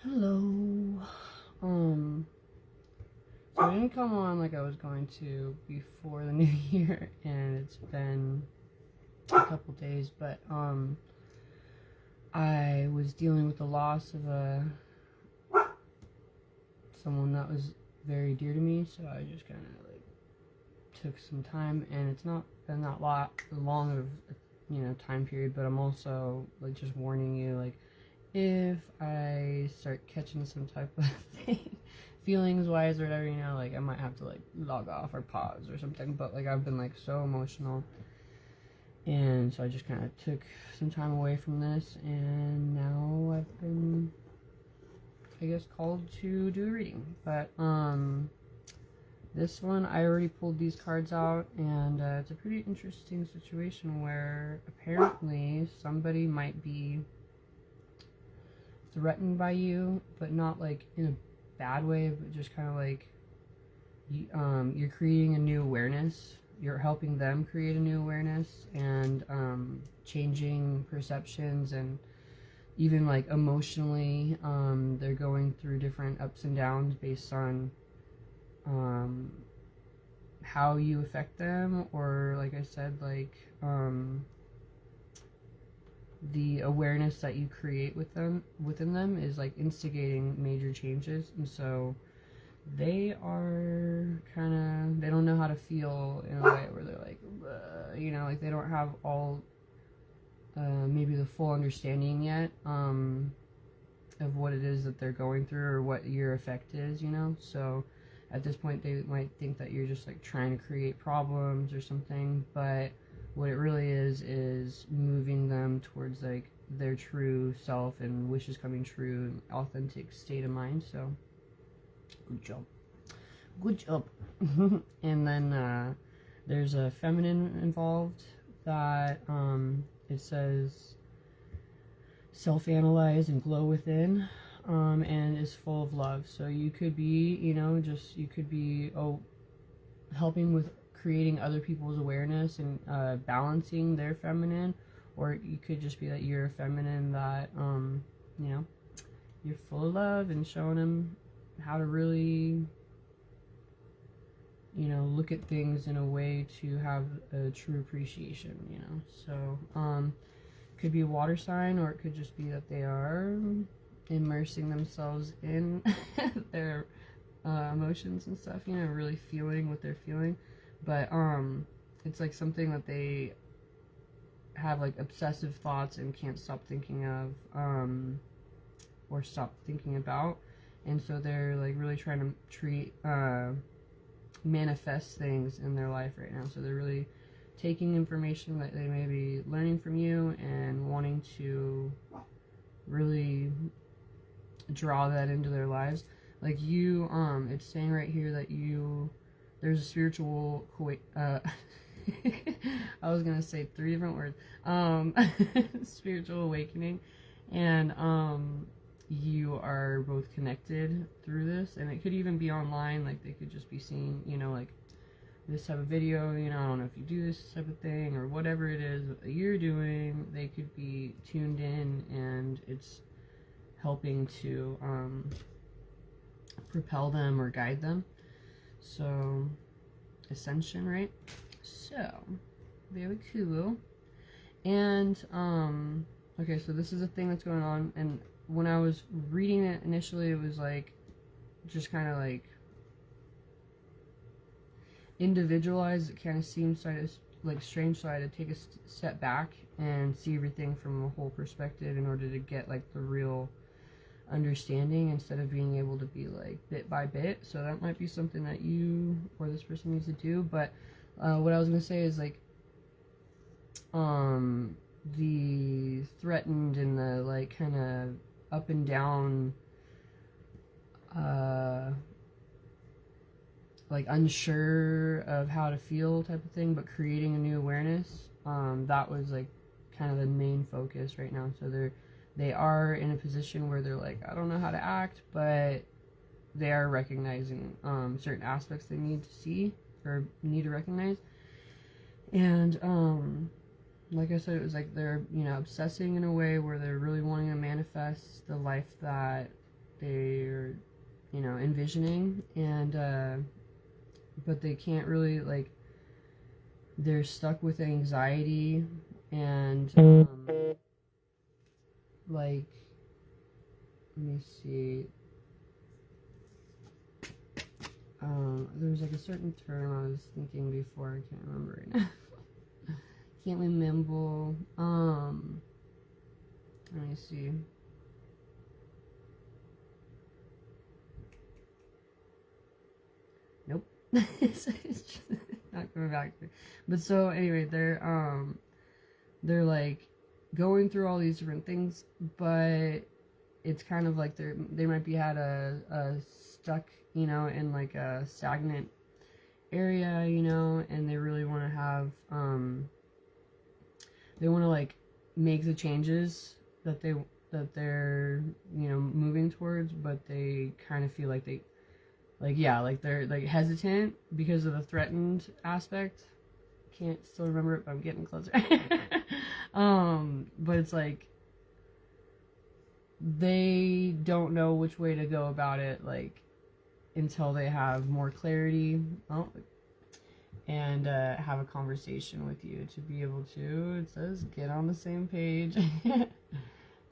Hello. Um, so I didn't come on like I was going to before the new year, and it's been a couple days, but I was dealing with the loss of someone that was very dear to me, so I just kind of like took some time, and it's not been that long of time period, but I'm also like just warning you, like, if I start catching some type of thing, feelings wise or whatever, like I might have to like log off or pause or something. But like I've been like so emotional, and so I just kind of took some time away from this, and now I've been, I guess, called to do a reading. But this one I already pulled these cards out, and it's a pretty interesting situation where apparently somebody might be threatened by you, but not like in a bad way, but just kind of like you're creating a new awareness. You're helping them create a new awareness, and changing perceptions, and even like emotionally, they're going through different ups and downs based on um, how you affect them, or like I said, like the awareness that you create within them is like instigating major changes. And so they are kind of, they don't know how to feel in a way where they're like, like they don't have all maybe the full understanding yet of what it is that they're going through, or what your effect is, so at this point they might think that you're just like trying to create problems or something, but what it really is moving them towards like their true self and wishes coming true and authentic state of mind. So good job. And then there's a feminine involved that it says self-analyze and glow within, and is full of love. So you could be, you could be helping with creating other people's awareness and balancing their feminine, or you could just be that you're a feminine that you're full of love and showing them how to really look at things in a way to have a true appreciation. So could be a water sign, or it could just be that they are immersing themselves in their emotions and stuff, really feeling what they're feeling. But it's like something that they have like obsessive thoughts and can't stop thinking of, or stop thinking about. And so they're like really trying to manifest things in their life right now. So they're really taking information that they may be learning from you and wanting to really draw that into their lives. Like you, it's saying right here that there's a spiritual I was gonna say 3 different words. Spiritual awakening, and you are both connected through this, and it could even be online. Like they could just be seeing, like this type of video, I don't know if you do this type of thing or whatever it is that you're doing. They could be tuned in, and it's helping to propel them or guide them. So ascension, right? So very cool. And okay, so this is a thing that's going on, and when I was reading it initially, it was like just kind of like individualized. It kind of seems like strange, so I had to take a step back and see everything from a whole perspective in order to get like the real understanding, instead of being able to be like bit by bit. So that might be something that you or this person needs to do. But what I was gonna say is like the threatened and the like kind of up and down, like unsure of how to feel type of thing, but creating a new awareness, that was like kind of the main focus right now. So they are in a position where they're like, I don't know how to act, but they are recognizing certain aspects they need to see or need to recognize. And like I said, it was like they're obsessing in a way where they're really wanting to manifest the life that they're, you know, envisioning, and but they can't really, like, they're stuck with anxiety, and like, let me see, there was like a certain term I was thinking before, I can't remember right now. Can't remember. Let me see. Nope. It's not coming back to me. But so anyway, they're like going through all these different things, but it's kind of like they might be had a stuck, you know, in like a stagnant area, you know, and they really want to have they want to like make the changes that they're, you know, moving towards, but they kind of feel like they're like hesitant because of the threatened aspect. Can't still remember it, but I'm getting closer. But it's like they don't know which way to go about it, like, until they have more clarity. And have a conversation with you to be able to, it says, get on the same page.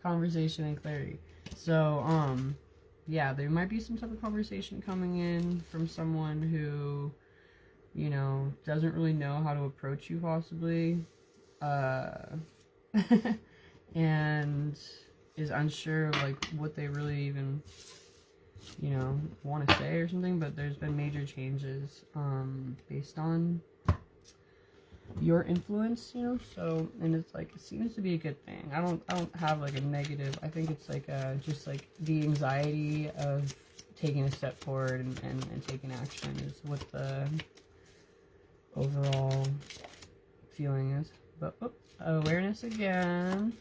Conversation and clarity. So yeah, there might be some type of conversation coming in from someone who, you know, doesn't really know how to approach you, possibly, and is unsure of like what they really even, you know, want to say or something. But there's been major changes based on your influence, you know. So, and it's like, it seems to be a good thing. I don't have like a negative. I think it's like just like the anxiety of taking a step forward and taking action is what the overall feeling is. But awareness again.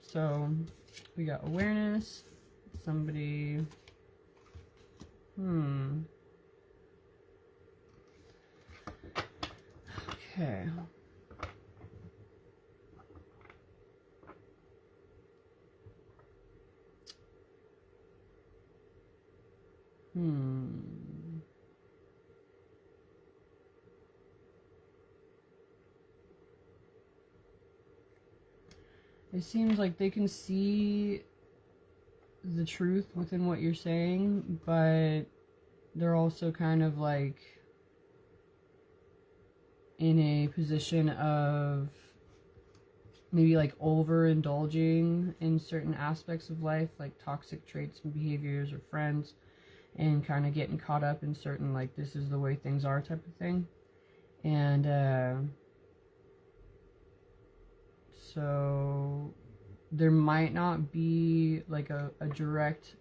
So we got awareness, somebody, okay. It seems like they can see the truth within what you're saying, but they're also kind of like in a position of maybe like overindulging in certain aspects of life, like toxic traits and behaviors or friends, and kind of getting caught up in certain, like, this is the way things are type of thing. And so there might not be like a direct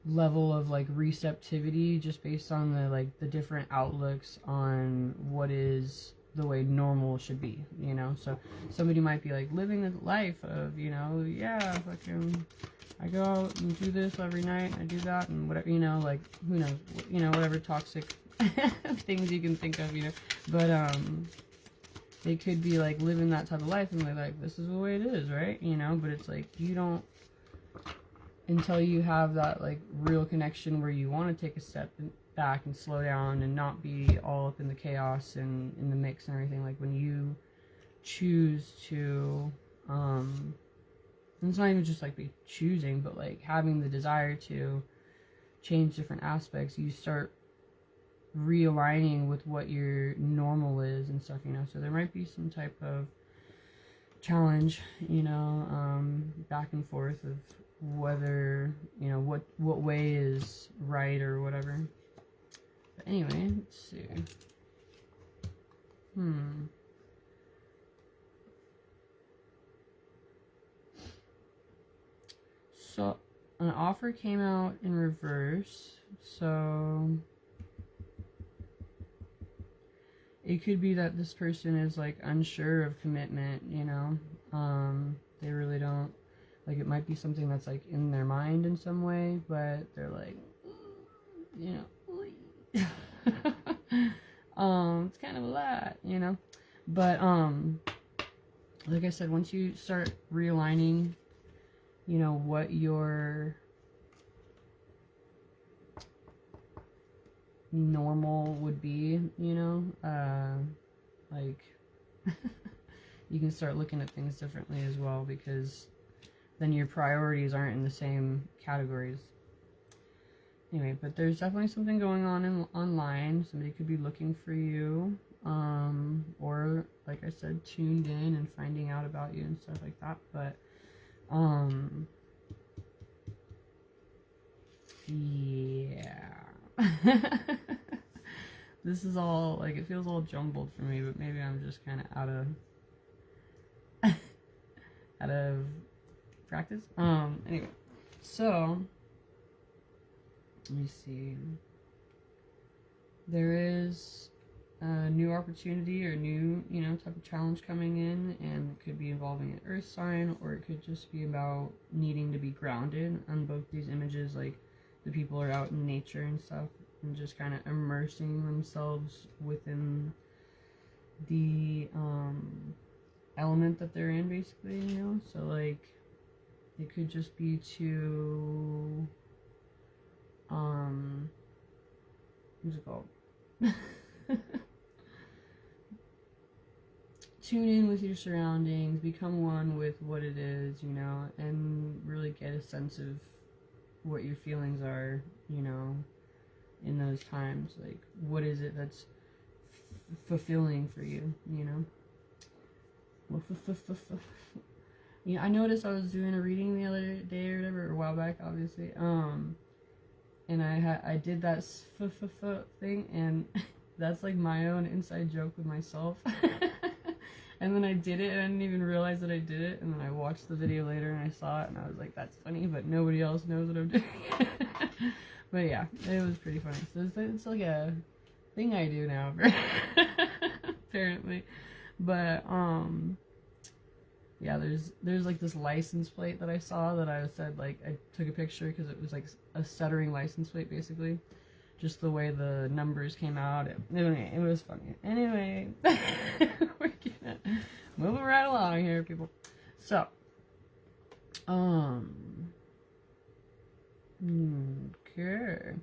level of like receptivity, just based on the different outlooks on what is the way normal should be, you know. So somebody might be like living the life of, you know, yeah, fucking, I go out and do this every night, I do that, and whatever, you know, like, who knows, you know, whatever toxic things you can think of, you know. But they could be like living that type of life, and they're like, this is the way it is, right? You know. But it's like, you don't, until you have that like real connection where you want to take a step back and slow down and not be all up in the chaos and in the mix and everything. Like, when you choose to and it's not even just like be choosing, but like having the desire to change different aspects, you start realigning with what your normal is and stuff, you know. So there might be some type of challenge, you know, back and forth of whether, you know, what way is right or whatever. But anyway, let's see. So an offer came out in reverse, so it could be that this person is like unsure of commitment, you know. They really don't, like, it might be something that's like in their mind in some way, but they're like, you know, it's kind of lot, you know. But like I said, once you start realigning, you know, what your normal would be, you know, like you can start looking at things differently as well, because then your priorities aren't in the same categories. Anyway, but there's definitely something going on online. Somebody could be looking for you, or like I said, tuned in and finding out about you and stuff like that. But yeah. This is all, like, it feels all jumbled for me, but maybe I'm just kind of out of practice. Anyway, so let me see. There is a new opportunity or new, you know, type of challenge coming in, and it could be involving an earth sign, or it could just be about needing to be grounded. On both these images, like, the people are out in nature and stuff, and just kind of immersing themselves within the element that they're in, basically, you know. So, like, it could just be to what's it called? Tune in with your surroundings, become one with what it is, you know, and really get a sense of what your feelings are, you know, in those times. Like, what is it that's fulfilling for you, you know? Yeah, I noticed I was doing a reading the other day or whatever, or a while back, obviously, and I did that thing, and that's like my own inside joke with myself. And then I did it, and I didn't even realize that I did it, and then I watched the video later, and I saw it, and I was like, that's funny, but nobody else knows what I'm doing. But yeah, it was pretty funny. So it's like a thing I do now, apparently. But yeah, there's like this license plate that I saw that I said, like, I took a picture because it was like a stuttering license plate, basically. Just the way the numbers came out. It was funny. Anyway, we're gonna moving right along here, people. So, okay.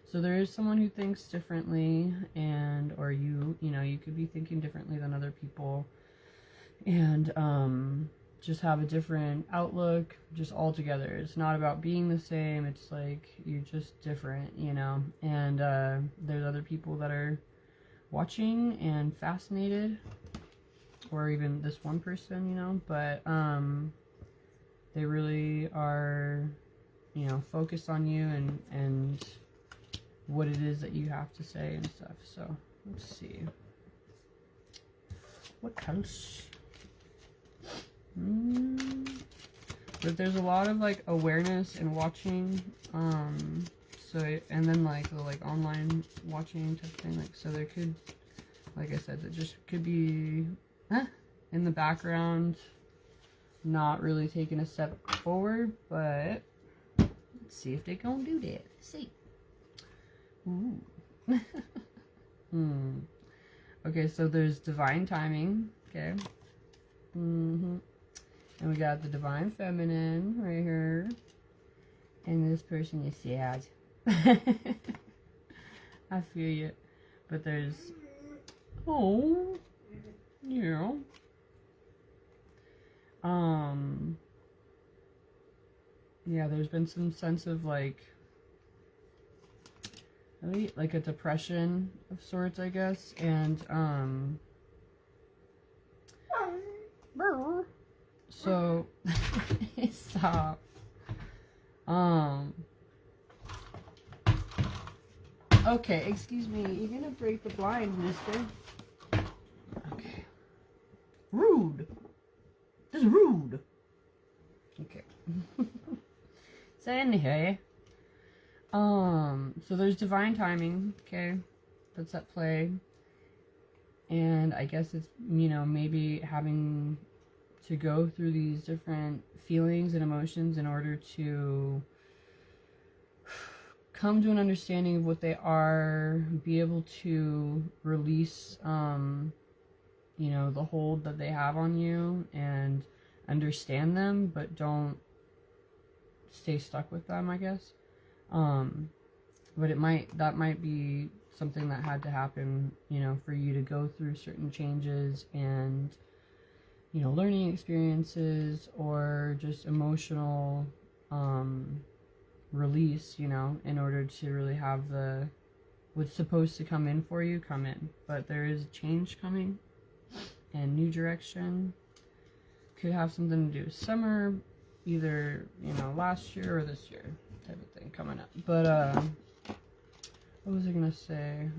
So there is someone who thinks differently, and or you know, you could be thinking differently than other people, and just have a different outlook, just altogether. It's not about being the same, it's like you're just different, you know. And there's other people that are watching and fascinated, or even this one person, you know, but they really are, you know, focused on you and what it is that you have to say and stuff. So let's see what else. But there's a lot of like awareness and watching, so, and then like the like online watching type of thing, like, so there could, like I said, it just could be in the background, not really taking a step forward, but let's see if they gonna do that. Let's see. Ooh. Okay, so there's divine timing, okay. And we got the divine feminine right here. And this person is sad. I feel you. But there's, oh, yeah. Yeah, there's been some sense of like a depression of sorts, I guess. And, so, stop. Okay, excuse me. You're gonna break the blind, mister. Okay. Rude. This is rude. Okay. So anyway, so there's divine timing, okay, that's at play. And I guess it's, you know, maybe having to go through these different feelings and emotions in order to come to an understanding of what they are, be able to release, you know, the hold that they have on you, and understand them, but don't stay stuck with them, I guess. But that might be something that had to happen, you know, for you to go through certain changes and, you know, learning experiences, or just emotional release, you know, in order to really have what's supposed to come in for you come in. But there is a change coming, and new direction. Could have something to do with summer, either, you know, last year or this year type of thing coming up. But what was I gonna say?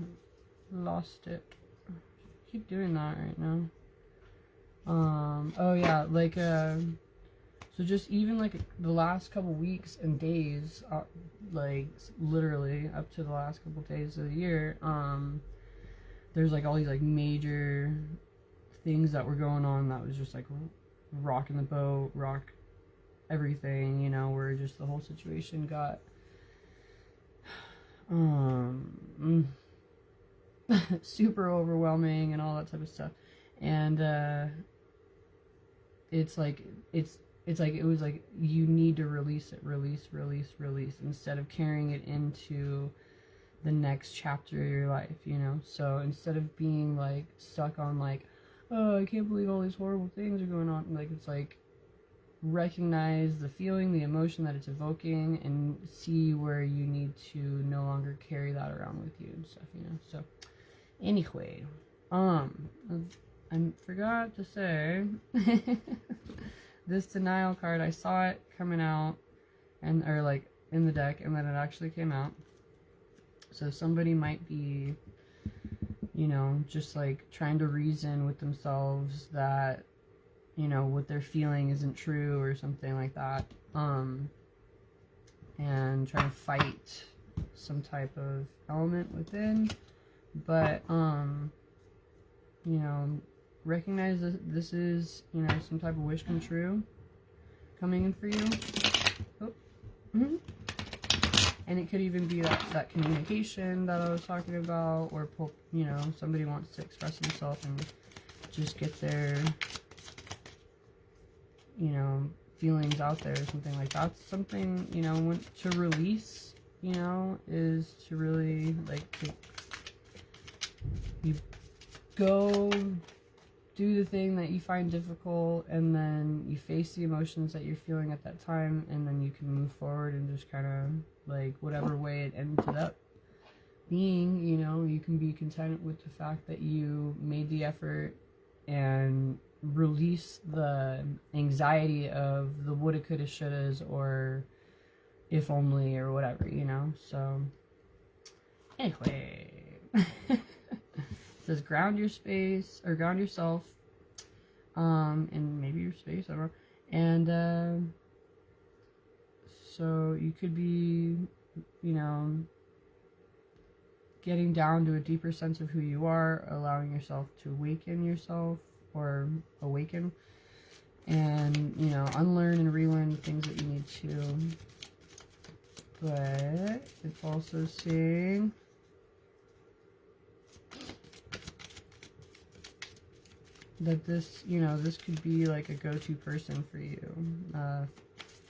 Lost it. Keep doing that right now. Oh yeah, like so just even like the last couple weeks and days, like literally up to the last couple days of the year, there's like all these like major things that were going on that was just like rocking the boat, rock everything, you know, where just the whole situation got super overwhelming and all that type of stuff. And it's like it was like you need to release it, release instead of carrying it into the next chapter of your life, you know. So instead of being like stuck on like, oh, I can't believe all these horrible things are going on, like, it's like recognize the feeling, the emotion that it's evoking, and see where you need to no longer carry that around with you and stuff, you know. So anyway, I forgot to say this denial card, I saw it coming out, or like in the deck, and then it actually came out. So somebody might be, you know, just like trying to reason with themselves that, you know, what they're feeling isn't true or something like that, and trying to fight some type of element within. But you know, recognize that this is, you know, some type of wish come true coming in for you. Oh. Mm-hmm. And it could even be that communication that I was talking about, or, you know, somebody wants to express themselves and just get their, you know, feelings out there or something like that. Something, you know, to release, you know, is to really, like, you go do the thing that you find difficult, and then you face the emotions that you're feeling at that time, and then you can move forward and just kind of, like, whatever way it ended up being, you know, you can be content with the fact that you made the effort and release the anxiety of the woulda, coulda, shouldas, or if only, or whatever, you know. So anyway, it says ground your space, or ground yourself, and maybe your space, I don't know. And so you could be, you know, getting down to a deeper sense of who you are, allowing yourself to awaken yourself, or awaken, and, you know, unlearn and relearn the things that you need to. But it's also saying that this, you know, this could be like a go-to person for you,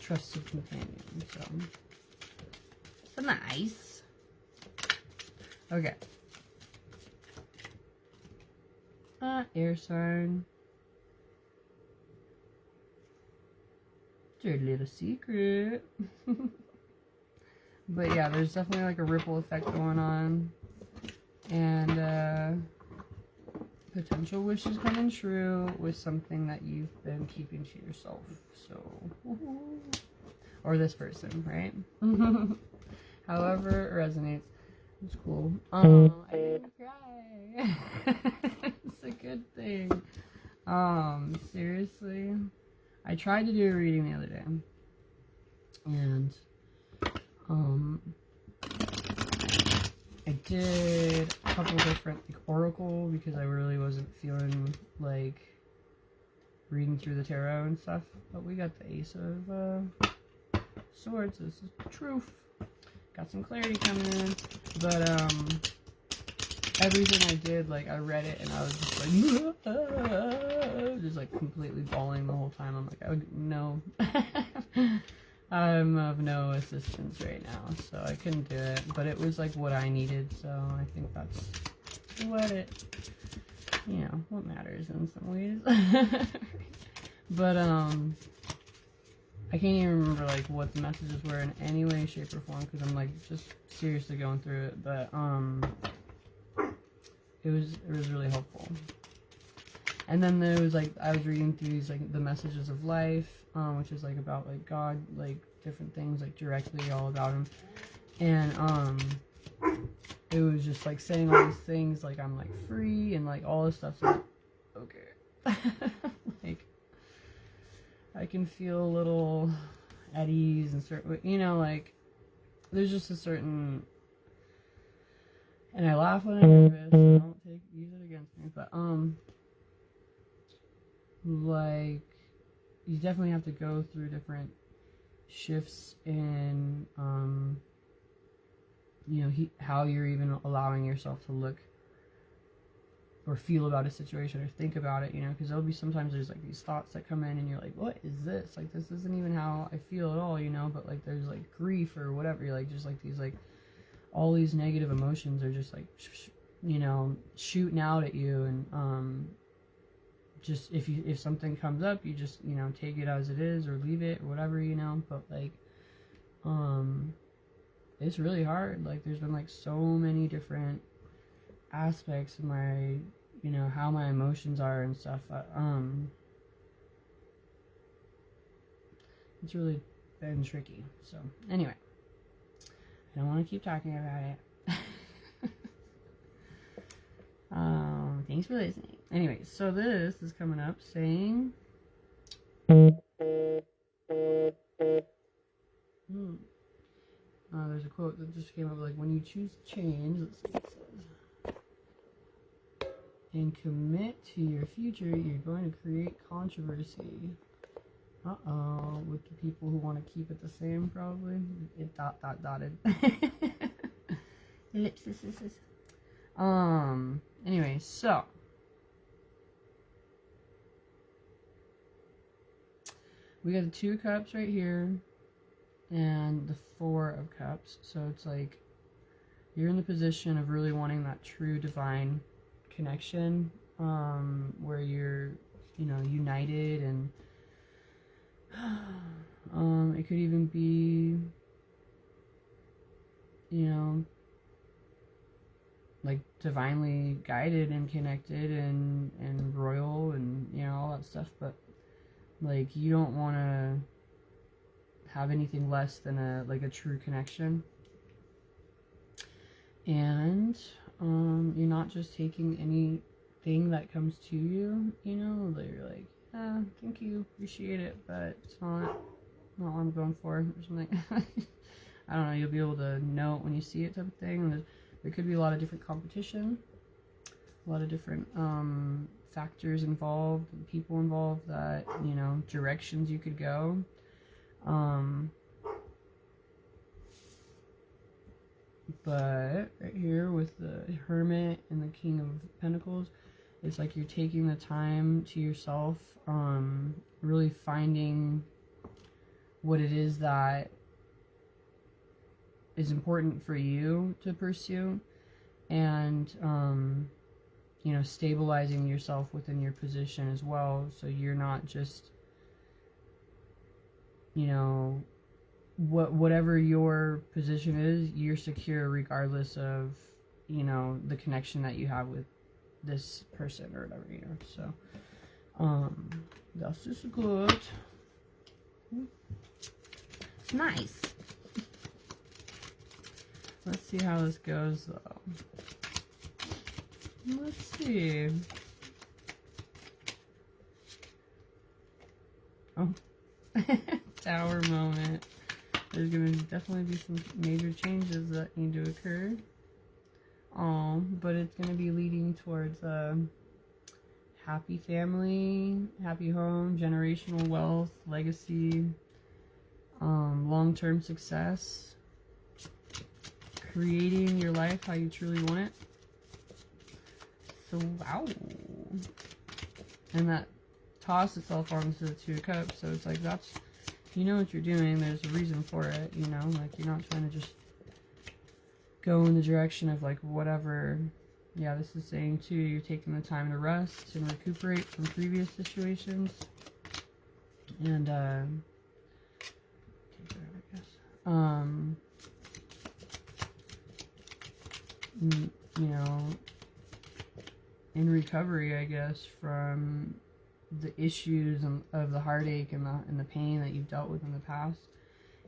trusted companion. So nice. Okay. Air sign. Dirty little secret. But yeah, there's definitely like a ripple effect going on, and potential wishes coming true with something that you've been keeping to yourself. So, or this person, right? However it resonates. It's cool. I didn't cry. It's a good thing. Seriously, I tried to do a reading the other day, and I did a couple different, like, oracle, because I really wasn't feeling like reading through the tarot and stuff. But we got the Ace of Swords. This is truth. got some clarity coming in. But everything I did, like, I read it and I was just like, just like completely bawling the whole time. I'm like, oh no. I'm of no assistance right now, so I couldn't do it. But it was like what I needed, so I think that's what it, you know, what matters in some ways. But I can't even remember like what the messages were in any way, shape, or form, because I'm like just seriously going through it. But it was really helpful. And then there was like, I was reading through these like the messages of life, which is like about like God, like different things, like directly all about him. And it was just like saying all these things, like I'm like free and like all this stuff. So like, okay. Like I can feel a little at ease and certain, you know, like there's just a certain, and I laugh when I'm nervous, so don't use it against me, but like you definitely have to go through different shifts in you know, how you're even allowing yourself to look or feel about a situation or think about it, you know, because there'll be sometimes there's like these thoughts that come in and you're like, what is this? Like, this isn't even how I feel at all, you know, but like there's like grief or whatever, you're like just like these like all these negative emotions are just like, you know, shooting out at you. And just if something comes up, you just, you know, take it as it is or leave it or whatever, you know. But like it's really hard. Like there's been like so many different aspects of my, you know, how my emotions are and stuff. It's really been tricky. So anyway, I don't want to keep talking about it. Thanks for listening. Anyway, so this is coming up saying there's a quote that just came up, like, when you choose change, let's see what it says, and commit to your future, you're going to create controversy. With the people who want to keep it the same, probably. It dotted. Ellipses. Anyway, so we got the 2 cups right here and the 4 of cups. So it's like you're in the position of really wanting that true divine connection, where you're, you know, united, and it could even be, you know, like divinely guided and connected and royal and, you know, all that stuff. But like you don't want to have anything less than a true connection. And you're not just taking anything that comes to you, you know, that you're like, thank you, appreciate it, but it's not what I'm going for, or something. I don't know, you'll be able to know it when you see it, type of thing. There could be a lot of different competition, a lot of different factors involved, people involved, that, you know, directions you could go. But right here with the Hermit and the King of Pentacles, it's like you're taking the time to yourself, really finding what it is that is important for you to pursue, and you know, stabilizing yourself within your position as well, so you're not just, you know, whatever your position is, you're secure regardless of, you know, the connection that you have with this person or whatever, you know. So das ist gut. It's nice. Let's see how this goes, though. Let's see. Oh. Tower moment. There's going to definitely be some major changes that need to occur. But it's going to be leading towards a happy family, happy home, generational wealth, legacy, long-term success. creating your life how you truly want it. So, wow. And that tossed itself onto the Two of Cups. So it's like, that's, you know what you're doing. There's a reason for it, you know? Like, you're not trying to just go in the direction of, like, whatever. Yeah, this is saying, too, you're taking the time to rest and recuperate from previous situations. And, take that, I guess. You know, in recovery, I guess, from the issues of the heartache and the pain that you've dealt with in the past,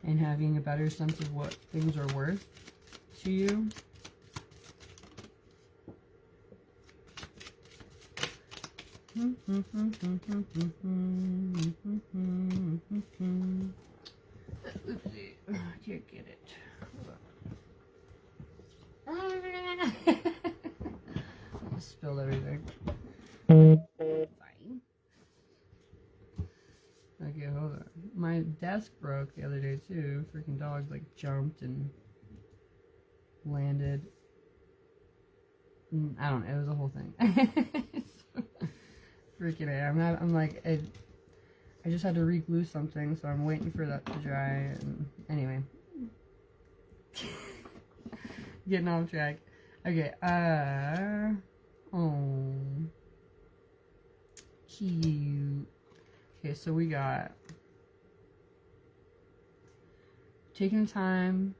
and having a better sense of what things are worth to you. Oopsie, can't get it. I spilled everything. Fine. Okay, hold on. My desk broke the other day too. Freaking dog like jumped and landed. I don't know. It was a whole thing. Freaking A. I'm like, I just had to re-glue something, so I'm waiting for that to dry. And anyway, getting off track. Okay. Oh, cute. Okay, so we got taking time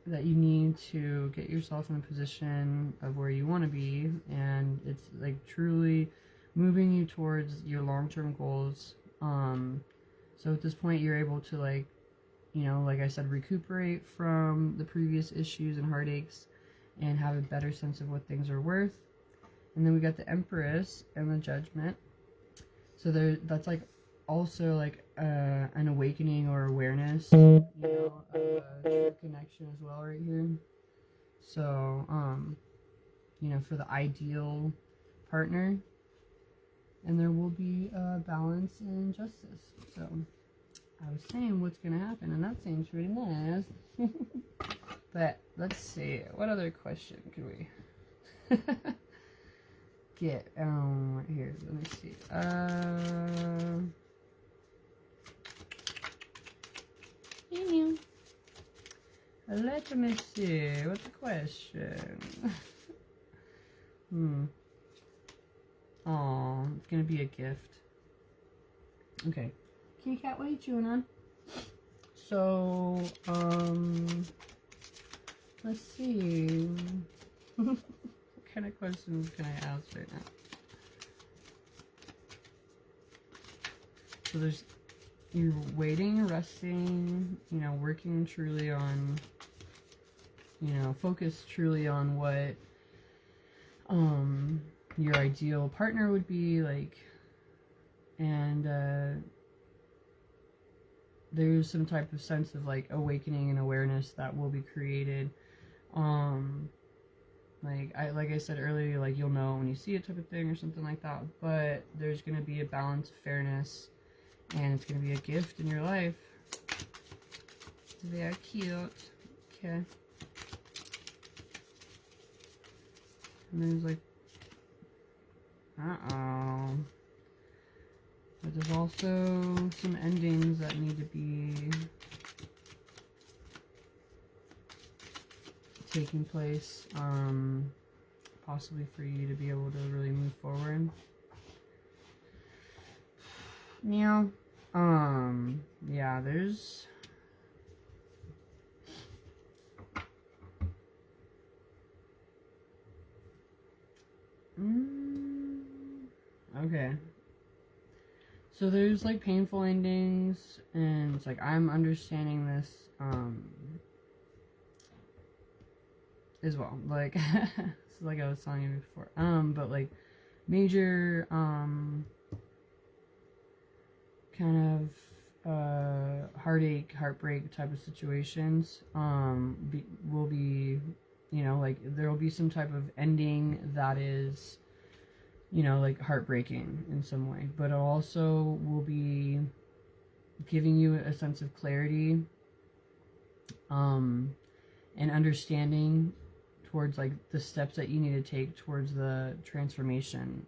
that you need to get yourself in a position of where you want to be, and it's like truly moving you towards your long-term goals. So at this point you're able to, like, you know, like I said, recuperate from the previous issues and heartaches and have a better sense of what things are worth. And then we got the Empress and the Judgment. So that's like also like an awakening or awareness, you know, of a true connection as well right here. So, you know, for the ideal partner, and there will be balance and justice. So, I was saying what's going to happen, and that seems pretty nice. But, let's see, what other question could we get? Here, let me see. Let me see. What's the question? Oh, it's gonna be a gift. Okay. Kitty cat, what are you chewing on? So, let's see. What kind of questions can I ask right now? So you're waiting, resting, you know, working truly on, you know, focus truly on what your ideal partner would be like, and there's some type of sense of like awakening and awareness that will be created. Like I said earlier, like you'll know when you see it type of thing or something like that, but there's gonna be a balance of fairness, and it's gonna be a gift in your life. They are cute. Okay. And there's like, uh-oh. But there's also some endings that need to be taking place, possibly for you to be able to really move forward. Meow. Yeah, there's okay. So there's like painful endings, and it's like I'm understanding this as well. Like it's like I was telling you before. But like major kind of heartache, heartbreak type of situations will be, you know, like there will be some type of ending that is, you know, like heartbreaking in some way, but it also will be giving you a sense of clarity, and understanding towards like the steps that you need to take towards the transformation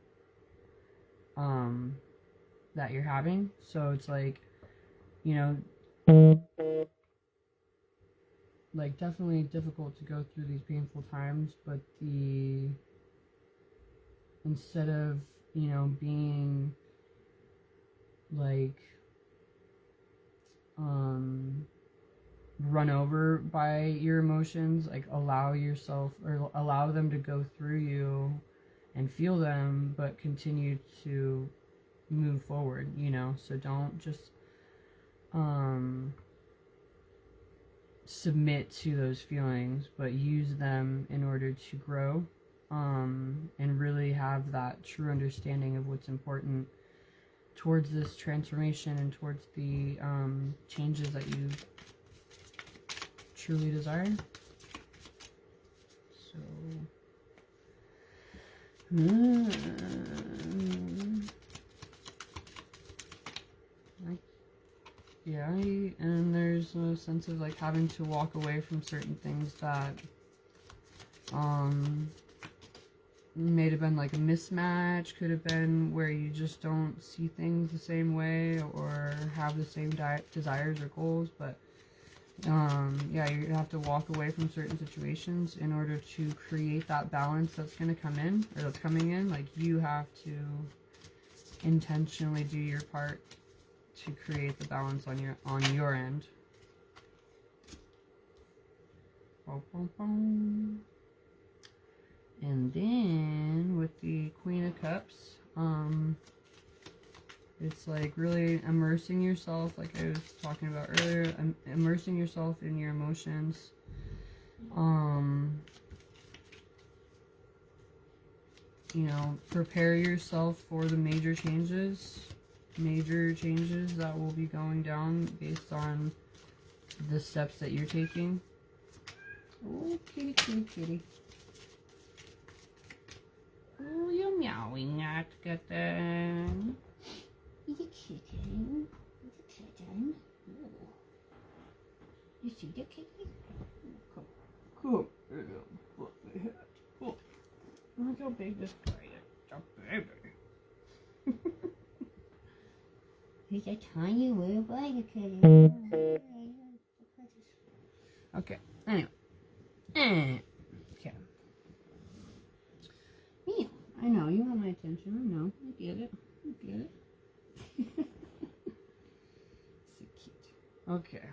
that you're having. So it's like, you know, like definitely difficult to go through these painful times, but instead of, you know, being like run over by your emotions, like allow yourself or allow them to go through you and feel them, but continue to move forward, you know. So don't just submit to those feelings, but use them in order to grow, and really have that true understanding of what's important towards this transformation and towards the changes that you truly desire. So yeah, and there's a sense of like having to walk away from certain things that may have been like a mismatch, could have been where you just don't see things the same way or have the same desires or goals, but yeah, you have to walk away from certain situations in order to create that balance that's going to come in, or that's coming in. Like, you have to intentionally do your part to create the balance on your end. And then with the Queen of Cups, it's like really immersing yourself, like I was talking about earlier, immersing yourself in your emotions. You know, prepare yourself for the major changes that will be going down based on the steps that you're taking. Oh, kitty, kitty, kitty. Oh, you're meowing at kitten. He's a kitten. He's a kitten. Oh. You see the kitty? Come. Come. Oh. Look how big this guy is. It's a baby. He's a tiny little baby kitty. Okay. Anyway. Okay. Meow. I know, you want my attention. I know. I get it. So cute. Okay.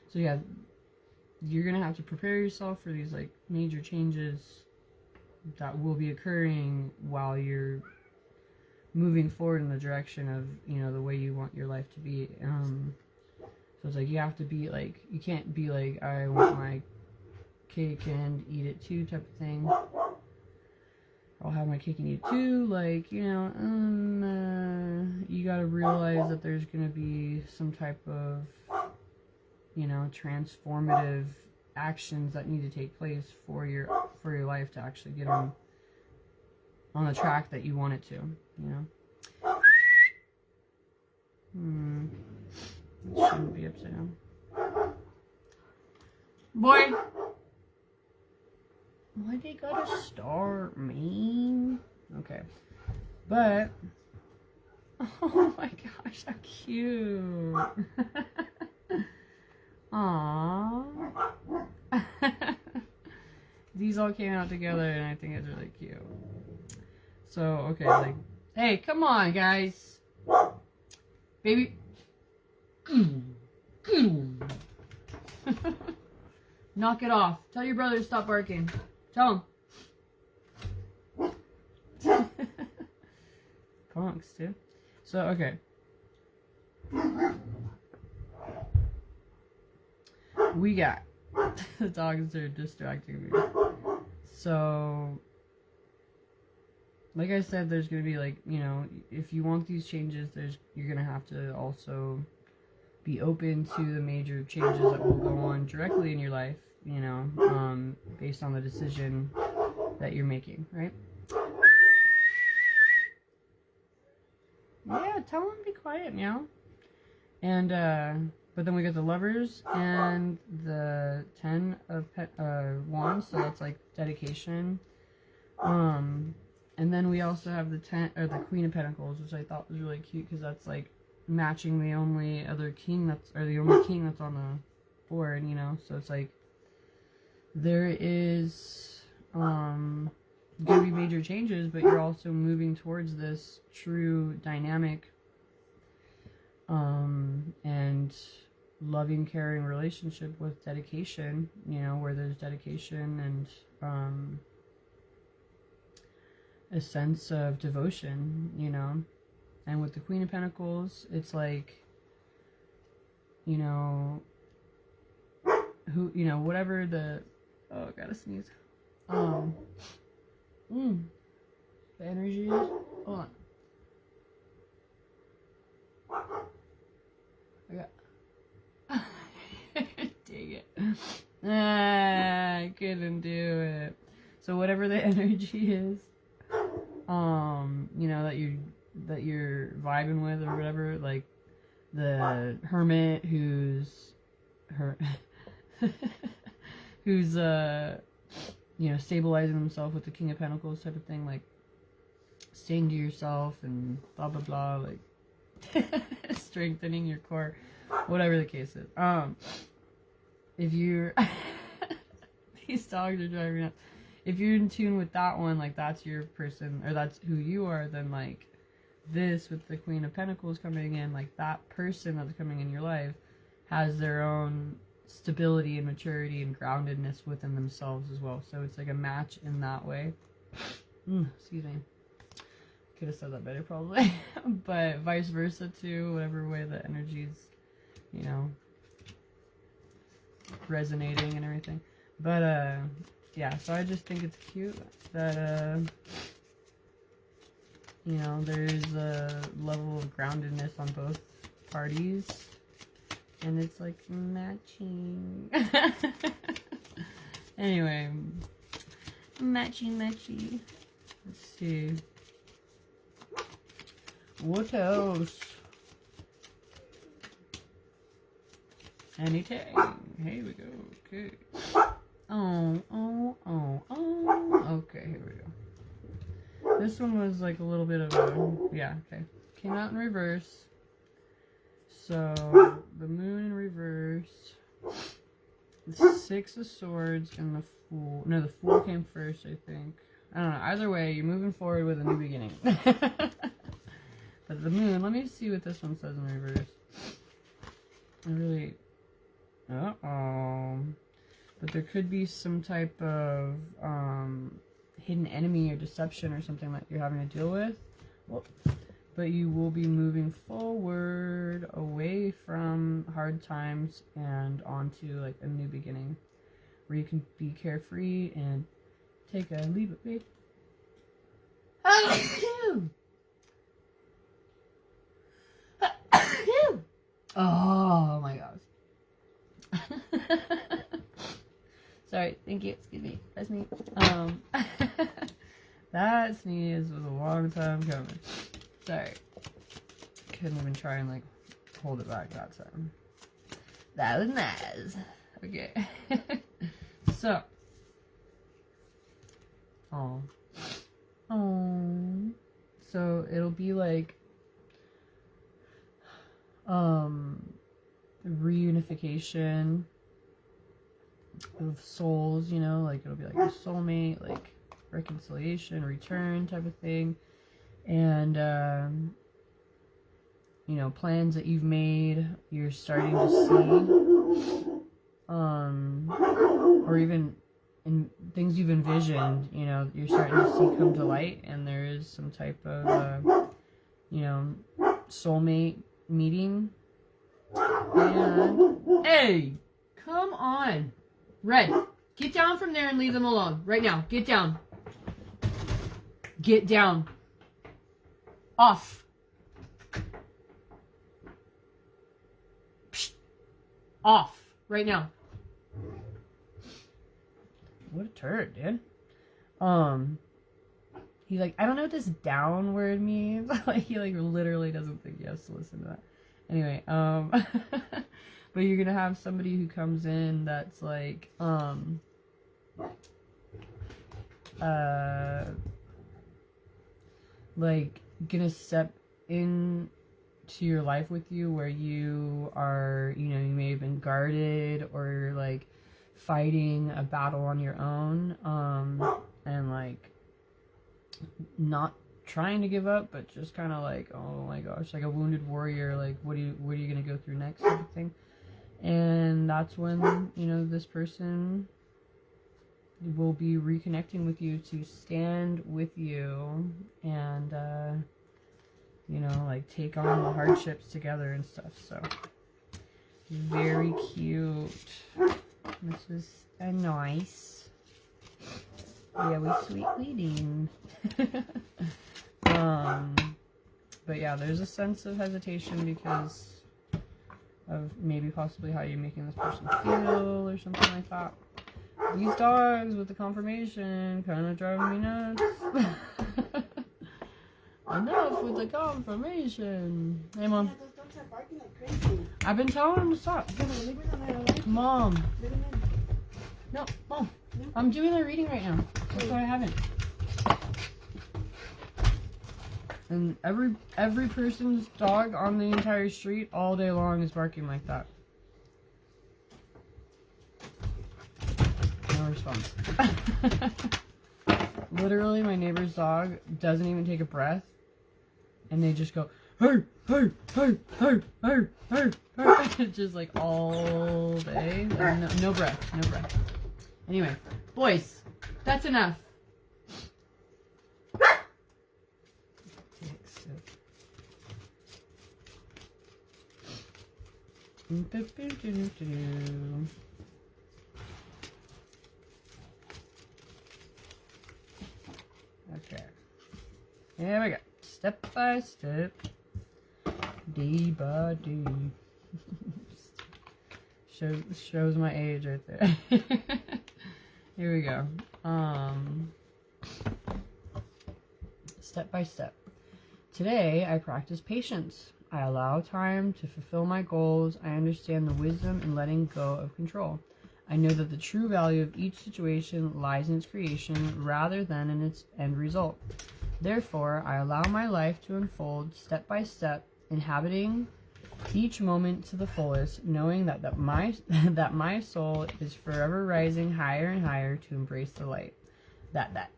So yeah, you're gonna have to prepare yourself for these like major changes that will be occurring while you're moving forward in the direction of, you know, the way you want your life to be. So it's like you have to be like, you can't be like, I want my cake and eat it too type of thing. I'll have my cake and eat it too. Like, you know, you gotta realize that there's gonna be some type of, you know, transformative actions that need to take place for your life to actually get on the track that you want it to, you know. It shouldn't be upside down. Boy! Why they gotta start, man? Okay. But, oh my gosh, how cute. Aww. These all came out together and I think it's really cute. So, okay, like, hey, come on, guys. Baby. Knock it off. Tell your brother to stop barking. Tell him. Punks, too. So, okay. We got... The dogs are distracting me. So... Like I said, there's going to be, like, you know, if you want these changes, you're going to have to also be open to the major changes that will go on directly in your life, you know, based on the decision that you're making, right? Yeah, tell them to be quiet, meow. And, But then we get the Lovers and the 10 of Wands, so that's like dedication. And then we also have the Queen of Pentacles, which I thought was really cute because that's like matching the only other king the only king that's on the board, you know. So it's like there is gonna be major changes, but you're also moving towards this true dynamic and loving, caring relationship with dedication, you know, where there's dedication and a sense of devotion, you know. And with the Queen of Pentacles, it's like, you know, who, you know, whatever the, oh, I gotta sneeze. The energy is, hold on. I got, dang it. I couldn't do it. So whatever the energy is, you know, that you're vibing with or whatever, like the Hermit who's you know, stabilizing himself with the King of Pentacles type of thing, like staying to yourself and blah blah blah, like strengthening your core, whatever the case is. If you're these dogs are driving me nuts. If you're in tune with that one, like that's your person or that's who you are, then like this with the Queen of Pentacles coming in, like that person that's coming in your life has their own stability and maturity and groundedness within themselves as well. So it's like a match in that way. Excuse me. Could have said that better probably. But vice versa too, whatever way the energy's, you know, resonating and everything. But yeah, so I just think it's cute that you know, there's a level of groundedness on both parties. And it's like matching. Anyway, matchy. Let's see. What else? Anything. Here we go. Okay. Oh. Okay, here we go. This one was like a little bit of a, yeah, okay. Came out in reverse. So, the Moon in reverse, the Six of Swords, and the Fool. No, the Fool came first, I think. I don't know. Either way, you're moving forward with a new beginning. But the Moon, let me see what this one says in reverse. I really... Uh-oh. But there could be some type of hidden enemy or deception or something that you're having to deal with. Well, but you will be moving forward away from hard times and onto like a new beginning where you can be carefree and take a leap of faith. Oh my gosh. Sorry, thank you. Excuse me. That's me. That sneeze was a long time coming. Sorry. Couldn't even try and like hold it back that time. That was nice. Okay. So. Oh. So it'll be like reunification of souls, you know, like it'll be like a soulmate, like reconciliation, return type of thing. And you know, plans that you've made, you're starting to see, or even in things you've envisioned, you know, you're starting to see come to light, and there is some type of you know, soulmate meeting. And hey, come on, Red, get down from there and leave them alone right now. Get down. Get down. Off. Psst. Off right now. What a turd, dude. He's like, I don't know what this down word means. Like, he like literally doesn't think he has to listen to that. Anyway, but But you're gonna have somebody who comes in that's like gonna step in to your life with you where you are, you know, you may have been guarded or like fighting a battle on your own, and like not trying to give up, but just kind of like, oh my gosh, like a wounded warrior, like what are you gonna go through next, type of thing. And that's when, you know, this person will be reconnecting with you to stand with you and you know, like take on the hardships together and stuff. So very cute. This is a nice, really sweet reading. But yeah, there's a sense of hesitation because of maybe possibly how you're making this person feel or something like that. These dogs with the confirmation kind of drive me nuts. Enough with the confirmation. Hey, Mom. Those dogs are barking like crazy. I've been telling them to stop. Mom. No, Mom. I'm doing a reading right now. That's why I haven't. And every person's dog on the entire street all day long is barking like that. No response. Literally, my neighbor's dog doesn't even take a breath, and they just go, hey, hey, hey, hey, hey, hey, hey, just like all day. No breath, no breath. Anyway, boys, that's enough. Okay. Here we go. Step by step. Day by day. Shows my age right there. Here we go. Step by step. Today, I practice patience. I allow time to fulfill my goals. I understand the wisdom in letting go of control. I know that the true value of each situation lies in its creation rather than in its end result. Therefore, I allow my life to unfold step by step, inhabiting each moment to the fullest, knowing that my soul is forever rising higher and higher to embrace the light. That.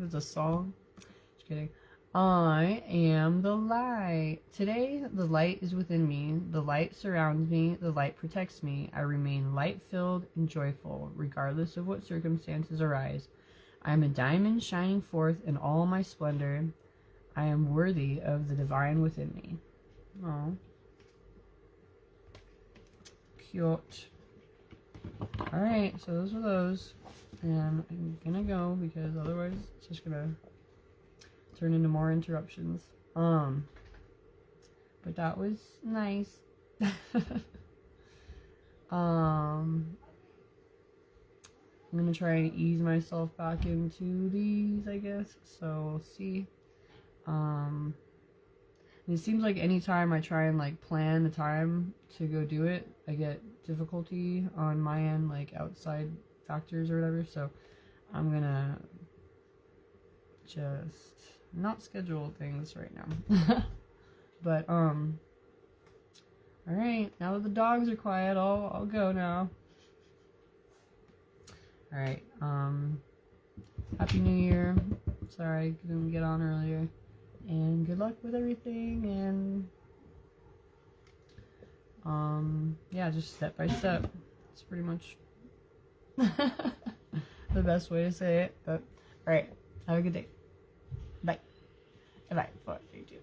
It's a song. Just kidding. I am the light. Today, the light is within me. The light surrounds me. The light protects me. I remain light-filled and joyful, regardless of what circumstances arise. I am a diamond shining forth in all my splendor. I am worthy of the divine within me. Oh, cute. Alright, so those are those. And I'm gonna go because otherwise it's just gonna turn into more interruptions. But that was nice. I'm gonna try and ease myself back into these, I guess. So we'll see. And it seems like anytime I try and like plan the time to go do it, I get difficulty on my end, like outside factors or whatever. So I'm gonna just not schedule things right now. But all right, now that the dogs are quiet, I'll go now. All right, Happy New Year. Sorry I couldn't get on earlier. And good luck with everything, and yeah, just step by step. It's pretty much the best way to say it. But all right, have a good day. Bye. Bye. 4, 3, 2.